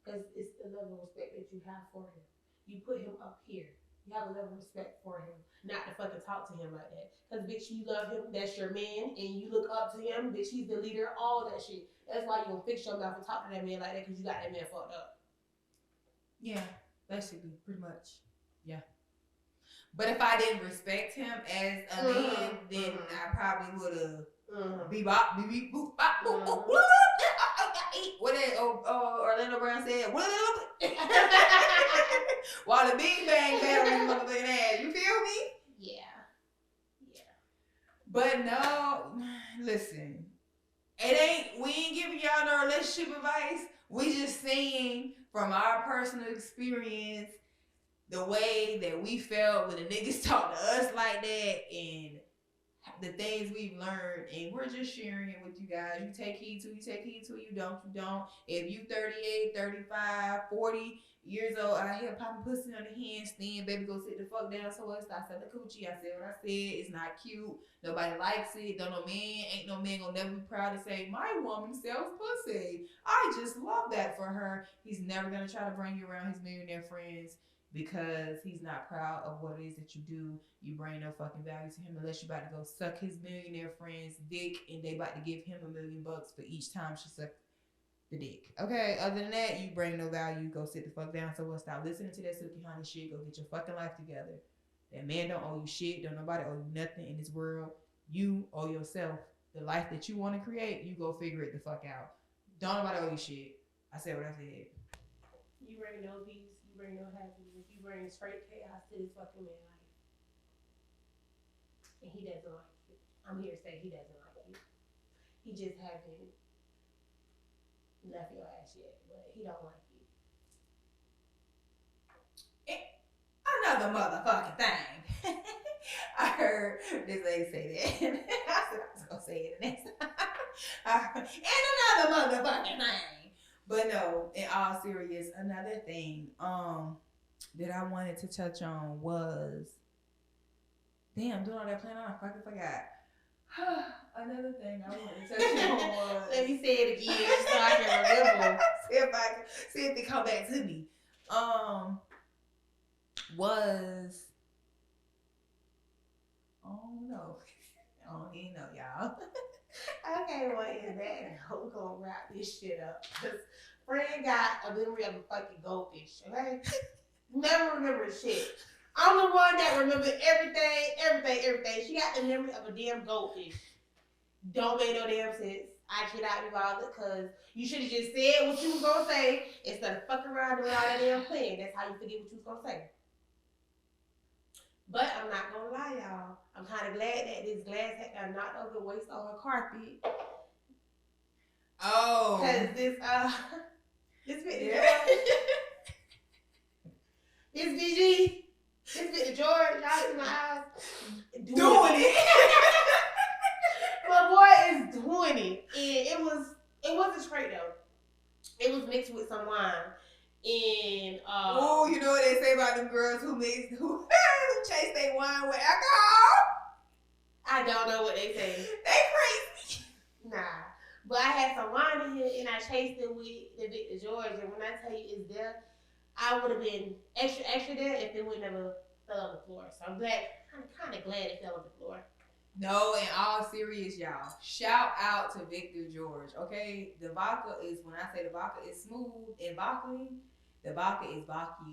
Because it's the level of respect that you have for him. You put him up here. You have a level of respect for him, not to fucking talk to him like that. Because, bitch, you love him, that's your man, and you look up to him, bitch, he's the leader, all that shit. That's why you gonna fix your mouth and talk to that man like that, because you got that man fucked up. Yeah, basically, pretty much. Yeah. But if I didn't respect him as a man, then I probably would have bebop, beep, boop, bop, boop, boop, boop. What did Orlando Brown said? While the Big Bang battle his motherfucking ass. You feel me? Yeah. But no, listen. We ain't giving y'all no relationship advice. We just saying from our personal experience the way that we felt when the niggas talk to us like that and the things we've learned, and we're just sharing it with you guys. You take heed to, you don't. If you 38, 35, 40 years old out here popping pussy on the handstand, baby, go sit the fuck down. So what? I said the coochie. I said what I said. It's not cute. Nobody likes it. Ain't no man gonna never be proud to say, my woman sells pussy. I just love that for her. He's never gonna try to bring you around his millionaire friends because he's not proud of what it is that you do. You bring no fucking value to him unless you about to go suck his millionaire friend's dick and they about to give him $1 million for each time she sucked the dick. Okay, other than that, you bring no value. Go sit the fuck down. So we'll stop listening to that Smooch Hunnii shit. Go get your fucking life together. That man don't owe you shit. Don't nobody owe you nothing in this world. You owe yourself the life that you want to create. You go figure it the fuck out. Don't nobody owe you shit. I said what I said. You bring no peace. You bring no happiness. You bring straight chaos to this fucking man life. And he doesn't like you. I'm here to say he doesn't like you. He just hasn't left your ass yet, but he don't like you. Another motherfucking thing. I heard this lady say that. I said I was gonna say it next time. And another motherfucking thing. But no, in all serious, another thing that I wanted to touch on was, damn, doing all that planning, I fucking forgot. Another thing I wanted to touch on was, let me say it again so I can remember. see if it come back to me. Was, oh no, I don't even know, y'all. Okay, what is that? We're gonna wrap this shit up. Cause friend got a memory of a fucking goldfish, okay? Never remember shit. I'm the one that remembers everything. She got the memory of a damn goldfish. Don't make no damn sense. I cannot be bothered because you should have just said what you was gonna say instead of fucking around doing all that damn plan. That's how you forget what you was gonna say. But I'm not gonna lie, y'all. I'm kind of glad that this glass had got knocked over the waist on her carpet. Oh. Cause this bit Yeah. this BG, this bit of George, y'all in my house doing it. My boy is doing it, and it wasn't straight though. It was mixed with some wine. And oh, you know what they say about them girls who chase their wine with alcohol? I don't know what they say. They crazy. Nah. But I had some wine in here and I chased it with the Victor George, and when I tell you it's there, I would have been extra there if it would never fell on the floor. So I'm kind of glad it fell on the floor. No, in all serious, y'all, shout out to Victor George, okay? The vodka is, when I say the vodka is smooth and vodka, the vodka is vodka.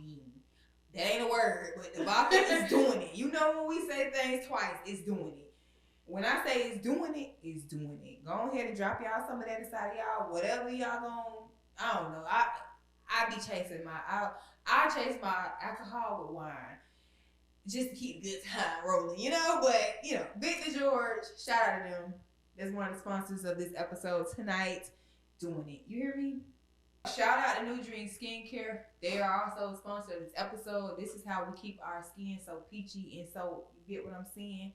That ain't a word, but the vodka is doing it. You know when we say things twice, it's doing it. When I say it's doing it, it's doing it. Go ahead and drop y'all some of that inside of y'all. Whatever y'all gon', I don't know. I be chasing I chase my alcohol with wine. Just to keep good time rolling, you know? But, you know, Victor George, shout out to them. That's one of the sponsors of this episode tonight. Doing it. You hear me? Shout out to New Dream Skincare. They are also a sponsor of this episode. This is how we keep our skin so peachy and so, you get what I'm saying?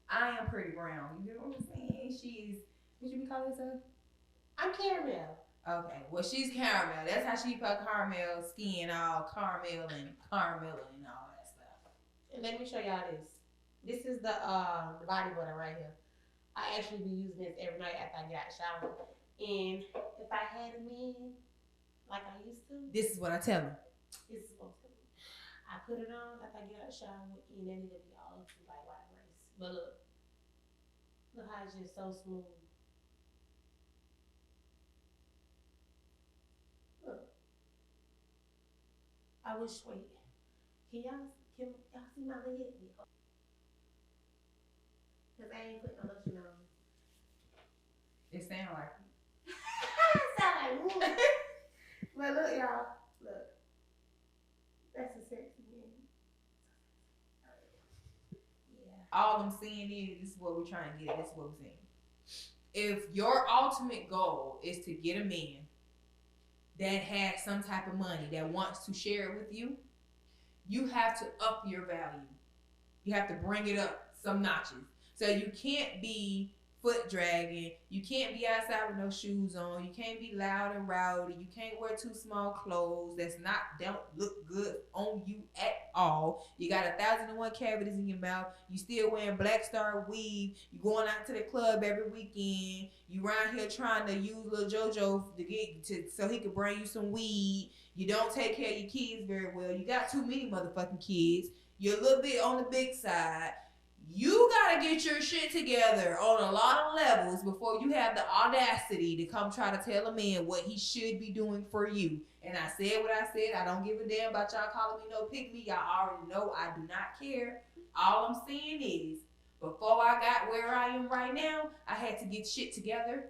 I am pretty brown. You get what I'm saying? She is, what you be calling herself? I'm caramel. Okay, well she's caramel. That's how she put caramel skin, all caramel and all that stuff. And let me show y'all this. This is the body butter right here. I actually be using this every night after I get out the shower. And if I had a man like I used to, this is what I tell him. This is what I put it on after I get out the shower, and then it'll be all like white rice. But look how it's just so smooth. Look. I wish, wait, can Can y'all see my leg? Cause I ain't putting no lotion on. It sound like Sound like woo. But look, y'all. Look. That's a sexy man. Yeah. all I'm saying is this is what we're trying to get at. This is what we're saying. If your ultimate goal is to get a man that has some type of money that wants to share it with you, you have to up your value. You have to bring it up some notches. So you can't be foot dragging. You can't be outside with no shoes on. You can't be loud and rowdy. You can't wear too small clothes don't look good on you at all. You got 1,001 cavities in your mouth. You still wearing Black Star weave. You going out to the club every weekend. You around here trying to use little JoJo so he could bring you some weed. You don't take care of your kids very well. You got too many motherfucking kids. You're a little bit on the big side. You gotta get your shit together on a lot of levels before you have the audacity to come try to tell a man what he should be doing for you. And I said what I said. I don't give a damn about y'all calling me no pick me. Y'all already know I do not care. All I'm saying is, before I got where I am right now, I had to get shit together.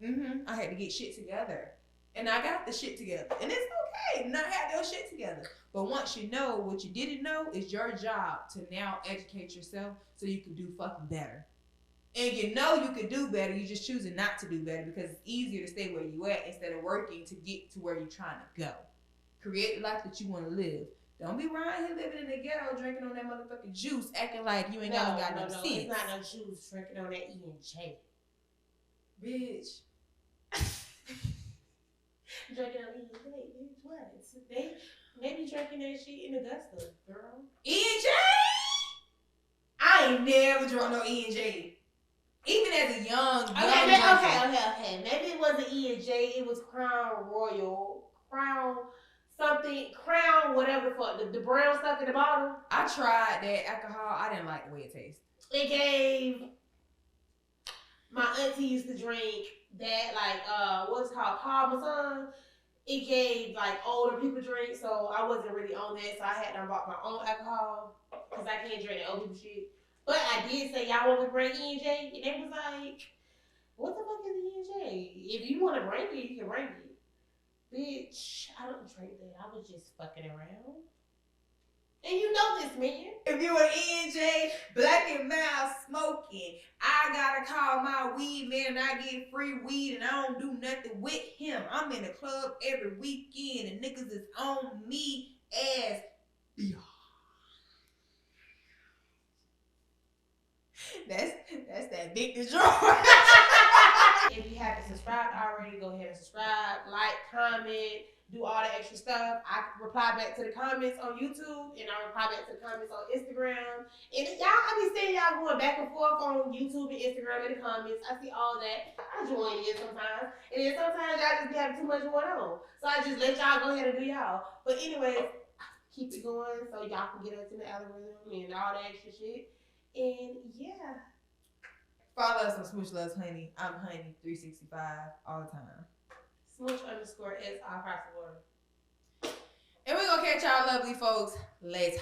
I had to get shit together. And I got the shit together. And it's okay to not have those shit together. But once you know what you didn't know, it's your job to now educate yourself so you can do fucking better. And you know you can do better, you're just choosing not to do better because it's easier to stay where you at instead of working to get to where you're trying to go. Create the life that you want to live. Don't be around here living in the ghetto drinking on that motherfucking juice, acting like you ain't got no sense. It's not no juice drinking on that E&J. Bitch. Drinking on E&J, bitch, what? They be drinking that shit in Augusta, girl. E&J? I ain't never drunk no E&J. Even as a young Okay. Maybe it wasn't E&J, it was Crown Royal. Crown whatever the fuck, the brown stuff in the bottle. I tried that alcohol. I didn't like the way it tastes. It gave, my auntie used to drink that, like, what's it called, Parmesan. It gave, like, older people drink, so I wasn't really on that, so I had to bought my own alcohol, because I can't drink that old people shit. But I did say, y'all want to bring E&J? And they was like, what the fuck is E&J? If you want to bring it, you can bring it. Bitch, I don't drink that. I was just fucking around. And you know this, man. If you an E&J, black and mild smoking, I gotta call my weed man and I get free weed and I don't do nothing with him. I'm in the club every weekend and niggas is on me as beyond. That's that big destroy. If you haven't subscribed already, go ahead and subscribe, like, comment, do all the extra stuff. I reply back to the comments on YouTube, and I reply back to the comments on Instagram. And y'all, I be seeing y'all going back and forth on YouTube and Instagram in the comments. I see all that. I join in sometimes. And then sometimes y'all just be having too much going on. So I just let y'all go ahead and do y'all. But anyways, keep it going so y'all can get us in the algorithm and all that extra shit. And yeah. Follow us on Smooch Loves Hunnii. I'm Hunnii365 all the time. Smooch _SR across the water. And we're gonna catch y'all lovely folks later.